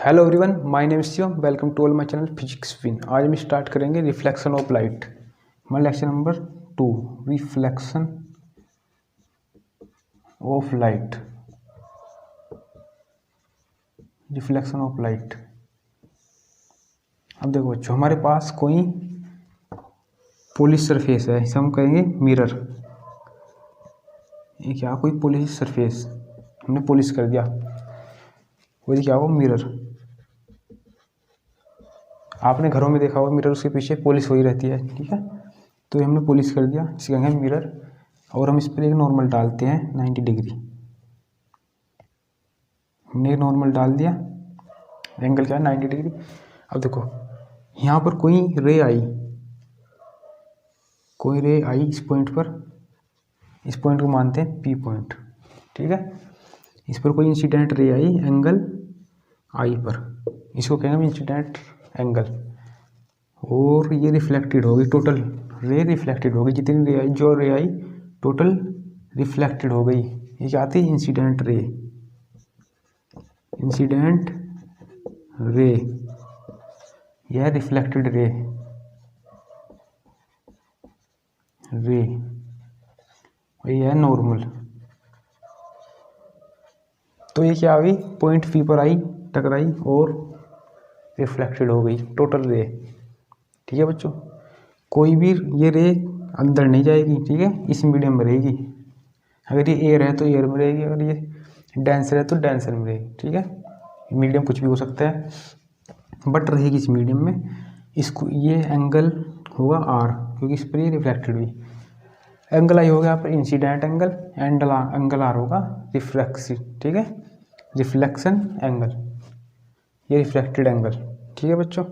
Hello everyone, my name is Shivam. Welcome to all my channel physics win. आज हम start करेंगे reflection of light. हमारा lecture number 2, reflection of light. Reflection of light. अब देखो बच्चों, हमारे पास कोई पॉलिश सरफेस है, इसे हम कहेंगे मिरर। ये क्या, कोई पॉलिश सरफेस हमने पॉलिश कर दिया, वो क्या हो, मिरर। आपने घरों में देखा होगा मिरर, उसके पीछे पॉलिश हुई रहती है, ठीक है। तो ये हमने पॉलिश कर दिया, इसे कहेंगे मिरर। और हम इस पर एक नॉर्मल डालते हैं 90 डिग्री। हमने एक नॉर्मल डाल दिया, एंगल क्या है 90 डिग्री। अब देखो यहाँ पर कोई रे आई इस पॉइंट पर। इस पॉइंट को मानते हैं पी पॉइंट, ठीक है। इस पर कोई इंसिडेंट रे आई एंगल आई पर, इसको कहेंगे इंसिडेंट एंगल। और ये रिफ्लेक्टेड होगी, टोटल रे रिफ्लेक्टेड होगी। जितनी रे आई, जो रे आई टोटल रिफ्लेक्टेड हो गई, ये क्या आती है, इंसिडेंट रे। इंसिडेंट रे, यह रिफ्लेक्टेड रे। यह है नॉर्मल। तो ये क्या आ गई, पॉइंट पी पर आई, टकराई और रिफ्लेक्टेड हो गई टोटल रे, ठीक है बच्चों। कोई भी ये रे अंदर नहीं जाएगी, ठीक है, इस मीडियम में रहेगी। अगर ये एयर है तो एयर में रहेगी, अगर ये डेंसर है तो डेंसर में रहेगी, ठीक है। मीडियम कुछ भी हो सकता है, बट रहेगी इस मीडियम में। इसको ये एंगल होगा आर, क्योंकि इस पर ये रिफ्लेक्टेड हुई। एंगल आई होगा यहाँ पर इंसिडेंट एंगल, एंगल आर होगा रिफ्लेक्सिव, ठीक है, रिफ्लेक्शन एंगल। ये रिफ्लेक्टेड एंगल, ठीक है बच्चों।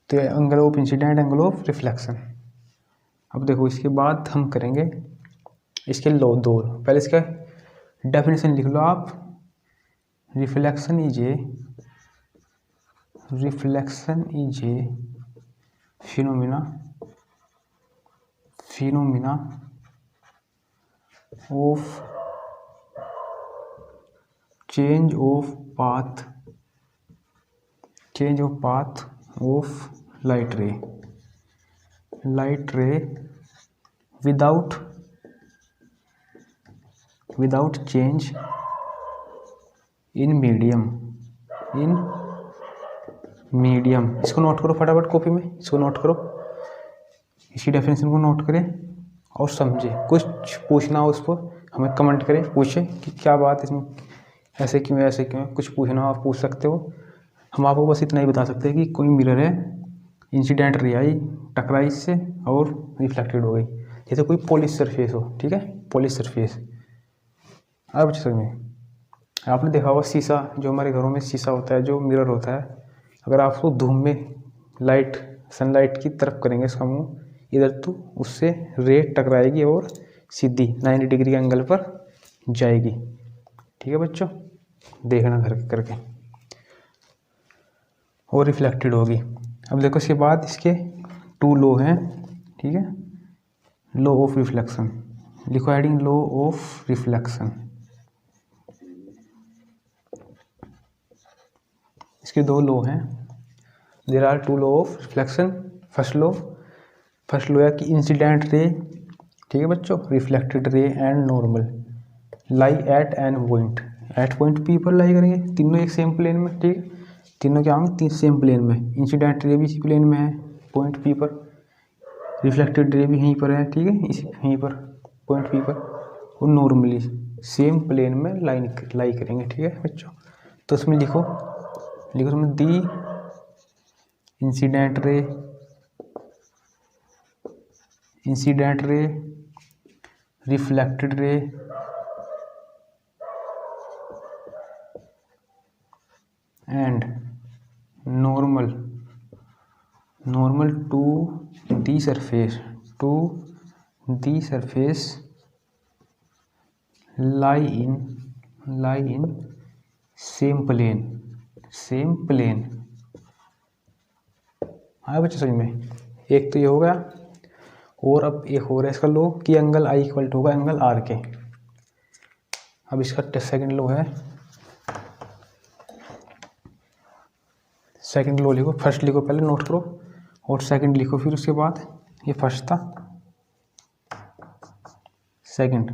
तो angle of incident, angle of reflection. अब देखो इसके बाद हम करेंगे इसके दो। पहले इसका डेफिनेशन लिख लो आप। Reflection is a phenomena of change of path of light रे विदाउट चेंज इन मीडियम। इसको नोट करो फटाफट कॉपी में, इसको नोट करो, इसी डेफिनेशन को नोट करें और समझे। कुछ पूछना हो उस पर हमें कमेंट करें, पूछे कि क्या बात इसमें, ऐसे क्यों, कुछ पूछना हो आप पूछ सकते हो। हम आपको बस इतना ही बता सकते हैं कि कोई मिरर है, इंसिडेंट रे आई, टकराई इससे और रिफ्लेक्टेड हो गई, जैसे कोई पॉलिश सरफेस हो, ठीक है, पॉलिश सरफेस। अब समझ में, आपने देखा होगा शीशा, जो हमारे घरों में शीशा होता है, जो मिरर होता है, अगर आप उसको धूप में सनलाइट की तरफ करेंगे इसका मुंह इधर, तो उससे रे टकराएगी और सीधी 90 डिग्री के एंगल पर जाएगी, ठीक है बच्चों। देखना घर करके, और रिफ्लेक्टेड होगी। अब देखो इसके बाद इसके 2 लॉ हैं, ठीक है। लॉ ऑफ रिफ्लेक्शन लिखो, हेडिंग लॉ ऑफ रिफ्लेक्शन। इसके 2 लॉ हैं। There are 2 law of reflection. First law है कि इंसिडेंट रे, ठीक है बच्चों, reflected ray and normal lie at an point. At point P पर लाई करेंगे, तीनों एक सेम प्लेन में, ठीक है। तीनों क्या होंगे, सेम प्लेन में। इंसिडेंट रे भी इसी प्लेन में है पॉइंट पी पर, रिफ्लेक्टेड रे भी यहीं पर है, ठीक है, इसी यहीं पर पॉइंट पी पर, और नॉर्मली सेम प्लेन में लाई करेंगे, ठीक है बच्चों। तो उसमें लिखो उसमें the incident ray, reflected ray and normal to the surface lie in same plane. हाँ बच्चे समझ में, एक तो ये हो गया, और अब एक हो रहा है इसका लो कि एंगल आई इक्वल टू होगा एंगल आर के। अब इसका सेकंड लो है सेकंड लो लिखो, फर्स्ट लिखो पहले, नोट करो, और सेकंड लिखो फिर उसके बाद। ये फर्स्ट था, सेकंड,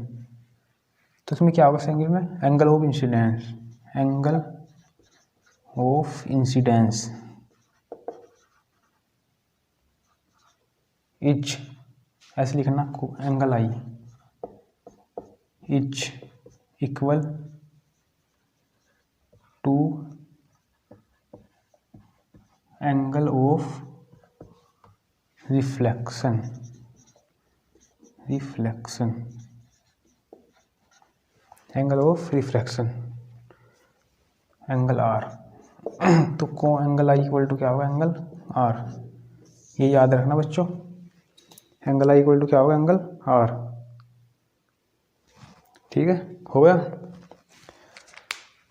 तो इसमें क्या होगा सेकंड में, angle of incidence, angle of incidence is, ऐसे लिखना, angle I is equal to angle of reflection, reflection, angle of refraction, angle R. तो को एंगल आई इक्वल टू क्या होगा, एंगल आर, ये याद रखना बच्चों, एंगल आई इक्वल टू क्या होगा, एंगल आर। ठीक है, हो गया।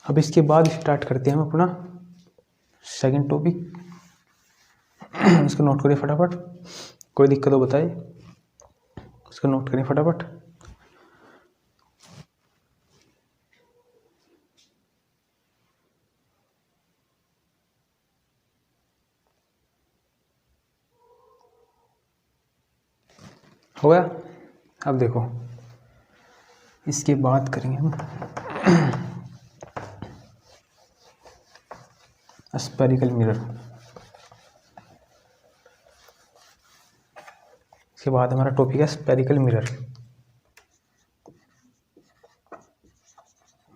अब इसके बाद स्टार्ट करते हैं हम अपना सेकंड टॉपिक। इसको नोट करिए फटाफट, कोई दिक्कत हो बताइए, इसको नोट करिए फटाफट। हो गया। अब देखो इसके बाद करेंगे हम स्फेरिकल मिरर। इसके बाद हमारा टॉपिक है स्फेरिकल मिरर।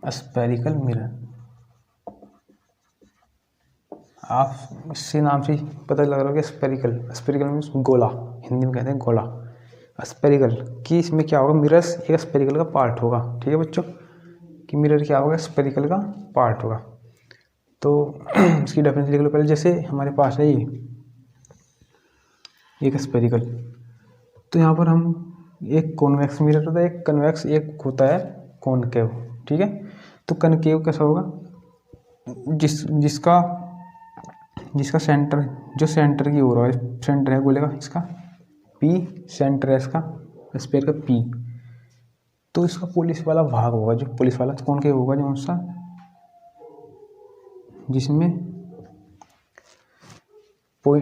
स्फेरिकल मिरर, आप इससे नाम से पता लग रहा होगा स्फेरिकल, स्फेरिकल मीन्स गोला, हिंदी में कहते हैं गोला। स्फेरिकल कि इसमें क्या होगा, मिरर्स एक स्फेरिकल का पार्ट होगा। ठीक है बच्चों, कि मिरर क्या होगा, स्फेरिकल का पार्ट होगा। तो इसकी डेफिनेशन लिख लो पहले। जैसे हमारे पास है ये एक स्फेरिकल, तो यहाँ पर हम एक कॉन्वेक्स मिरर होता है, एक कन्वेक्स, एक होता है कॉनकेव। ठीक है, तो कनकेव कैसा होगा, जिसका सेंटर, जो सेंटर की ओर है, सेंटर है बोलेगा इसका पी, सेंटर है इसका स्फेयर का पी, तो इसका पुलिस वाला भाग होगा, जो पुलिस वाला कॉनकेव होगा, जो सा जिसमें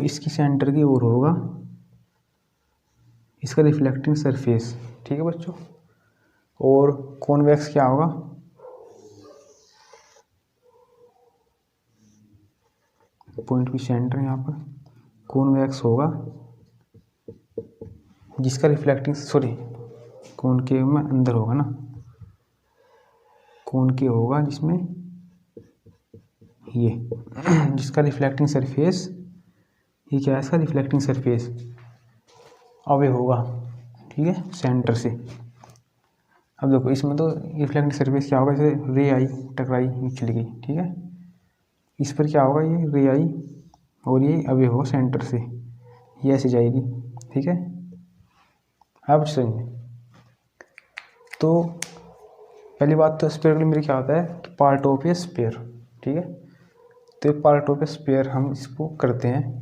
इसकी सेंटर की ओर होगा इसका रिफ्लेक्टिंग सरफेस। ठीक है बच्चों, और कॉन्वेक्स क्या होगा, पॉइंट भी सेंटर यहाँ पर, कॉन्वेक्स होगा जिसका रिफ्लेक्टिंग, सॉरी कॉनकेव में अंदर होगा ना, कॉनकेव होगा जिसमें ये जिसका रिफ्लेक्टिंग सरफेस, ये क्या है इसका रिफ्लेक्टिंग सरफेस अवे होगा। ठीक है, सेंटर से। अब देखो इसमें तो रिफ्लेक्टिंग सरफेस क्या होगा, जैसे रे आई टकराई, ये चली गई। ठीक है, इस पर क्या होगा, ये रे आई और ये अवे होगा सेंटर से, ये ऐसे जाएगी। ठीक है, अब समझिए। तो पहली बात तो स्फेरिकल मिरर क्या होता है, कि पार्ट ऑफ ए स्फेयर। ठीक है, तो पार्ट ऑफ ए स्फेयर हम इसको करते हैं,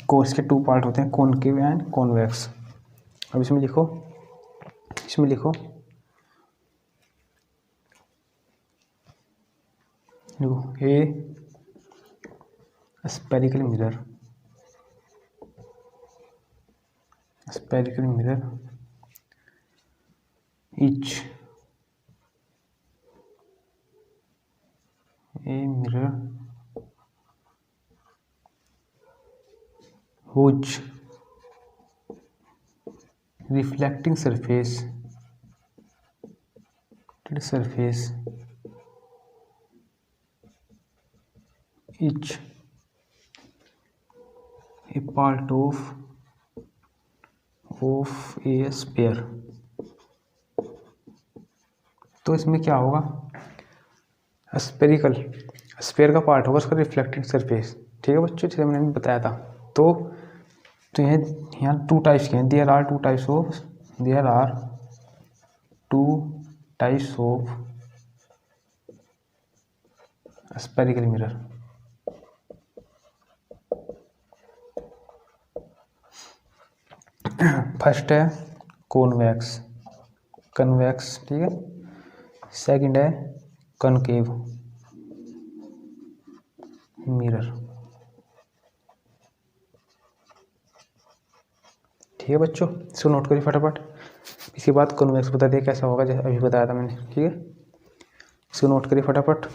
कोर्स के टू पार्ट होते हैं, कॉनकेव एंड कॉन्वेक्स। अब इसमें लिखो, इसमें लिखो ए spherical mirror, spherical mirror etch a mirror whose reflecting surface is a part of a sphere। तो इसमें क्या होगा, स्फेरिकल, स्फेयर का पार्ट होगा उसका रिफ्लेक्टिंग सरफेस। ठीक है बच्चों, जैसे मैंने बताया था। तो यहाँ टू टाइप्स के हैं, there are two types of spherical mirror. First है कॉन्वेक्स, कन्वेक्स। ठीक है, सेकंड है कनकेव, मिरर। ठीक है बच्चों, इसको नोट करिए फटाफट। इसके बाद कॉन्वेक्स बता दिए कैसा होगा, जैसे अभी बताया था मैंने। ठीक है, इसको नोट करिए फटाफट।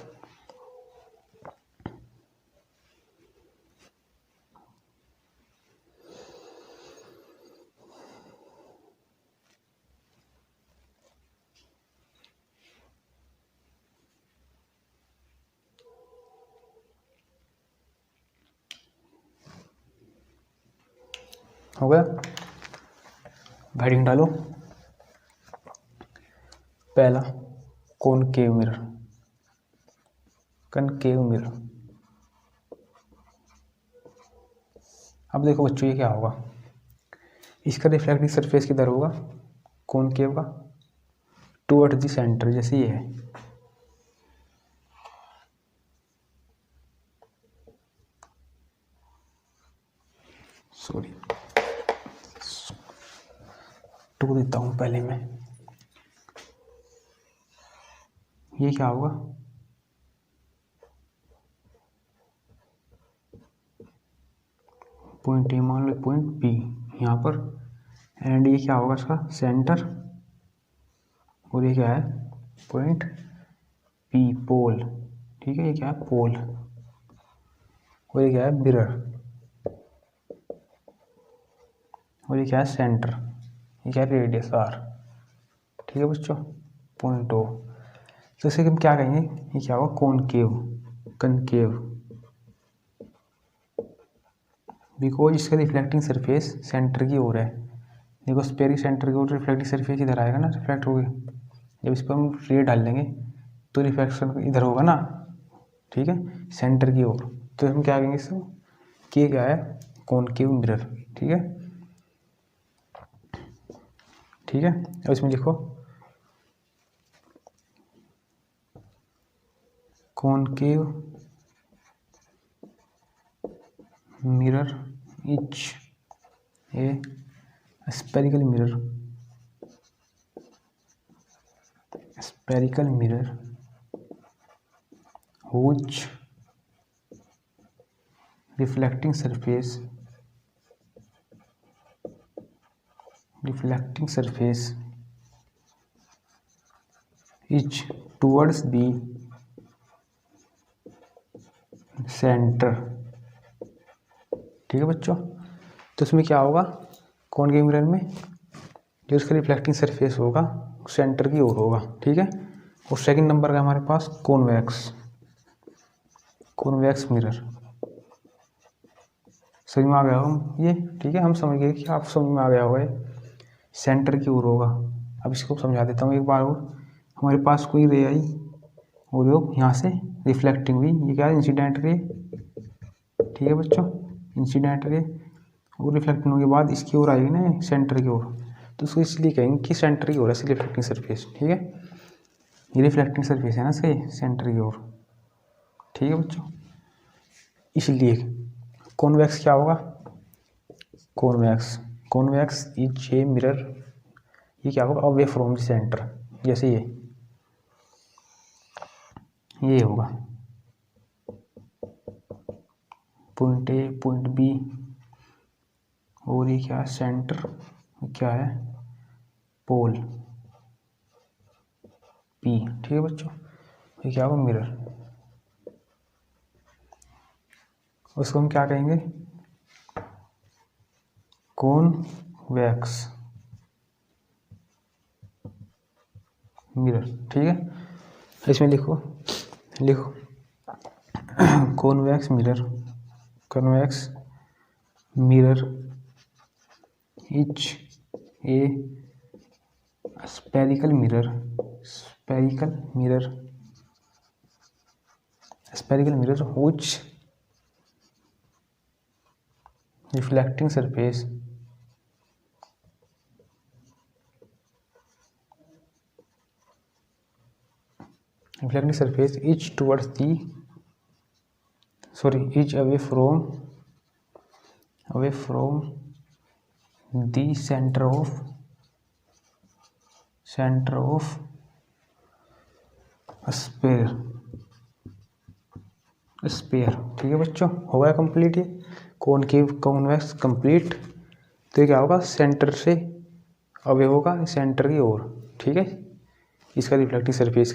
हो गया, हेडिंग डालो। पहला कॉनकेव मिरर, कनकेव मिरर। अब देखो बच्चों ये क्या होगा, इसका रिफ्लेक्टिंग सरफेस किधर होगा, कॉनकेव का टुवर्ड द सेंटर, जैसे ये है। सॉरी, टू देता हूँ पहले मैं। ये क्या होगा, पॉइंट ए मान लो, पॉइंट बी यहाँ पर, एंड ये क्या होगा इसका सेंटर, और ये क्या है पॉइंट पी, पोल। ठीक है, ये क्या है पोल, और ये क्या है मिरर, और ये क्या है सेंटर, ये क्या है रेडियस आर। ठीक है बच्चों, पॉइंट ओ। तो इसे हम क्या कहेंगे, ये क्या होगा कॉनकेव, कनकेव, बिकॉज इसका रिफ्लेक्टिंग सरफेस सेंटर की ओर है। देखो स्फेयर की सेंटर की ओर रिफ्लेक्टिंग सरफेस इधर आएगा ना, रिफ्लेक्ट होगी। जब इस पर हम रे डाल लेंगे तो रिफ्लेक्शन इधर होगा ना, ठीक है, सेंटर की ओर। तो हम क्या कहेंगे इसको, कि क्या है कॉनकेव मिरर। ठीक है, ठीक है। और इसमें लिखो concave mirror is a spherical mirror, spherical mirror whose reflecting surface is towards the center। ठीक है बच्चों, तो इसमें क्या होगा, कॉनकेव मिरर में जो इसका रिफ्लेक्टिंग सरफेस होगा सेंटर की ओर होगा। ठीक है, और सेकंड नंबर का हमारे पास कॉन्वेक्स मिरर। समझ में आ गया हो ये। ठीक है, हम समझ गए कि आप समझ में आ गया होगा, सेंटर की ओर होगा। अब इसको समझा देता हूँ एक बार और। हमारे पास कोई रे आई और वो यहाँ से रिफ्लेक्टिंग हुई, ये क्या है इंसिडेंट रे। ठीक है बच्चों, इंसिडेंट रे, और रिफ्लेक्टिंग होने के बाद इसकी ओर आएगी ना सेंटर की ओर, तो उसको इसलिए कहेंगे कि सेंटर की ओर है रिफ्लेक्टिंग सरफेस। ठीक है, ये रिफ्लेक्टिंग सरफेस है ना सही, सेंटर की ओर। ठीक है बच्चों, इसलिए कॉन्वेक्स क्या होगा, कॉन्वेक्स इज ए मिरर, ये क्या होगा अवे फ्रॉम द सेंटर, जैसे ये होगा पॉइंट ए पॉइंट बी, और ये क्या है सेंटर, क्या है पोल पी। ठीक है बच्चों, ये क्या होगा मिरर। उसको हम क्या कहेंगे, कॉन्वेक्स मिरर। ठीक है, इसमें लिखो convex mirror is a spherical mirror whose reflecting surface is towards the is away from the center of a sphere। Sphere. ठीक है बच्चों, हो गया कंप्लीट ये कॉनकेव कॉन्वेक्स कंप्लीट। तो ये क्या होगा, सेंटर से अवे होगा सेंटर की ओर। ठीक है, इसका रिफ्लेक्टिव सरफेस,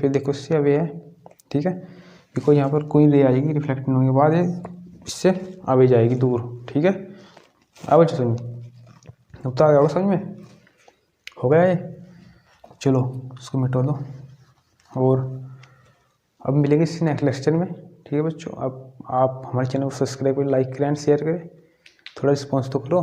देखो इससे अवे है। ठीक है, देखो यहाँ पर कोई रे आएगी रिफ्लेक्ट होने के बाद ये इससे अवे जाएगी दूर। ठीक है, अब बच्चों समझ अब तो आ गया समझ में, हो गया ये। चलो इसको मिटा दो और अब मिलेंगे इसी नेक्स्ट लेक्चर में। ठीक है बच्चों, अब आप हमारे चैनल को सब्सक्राइब करें, लाइक करें एंड शेयर करें, थोड़ा रिस्पॉन्स तो करो।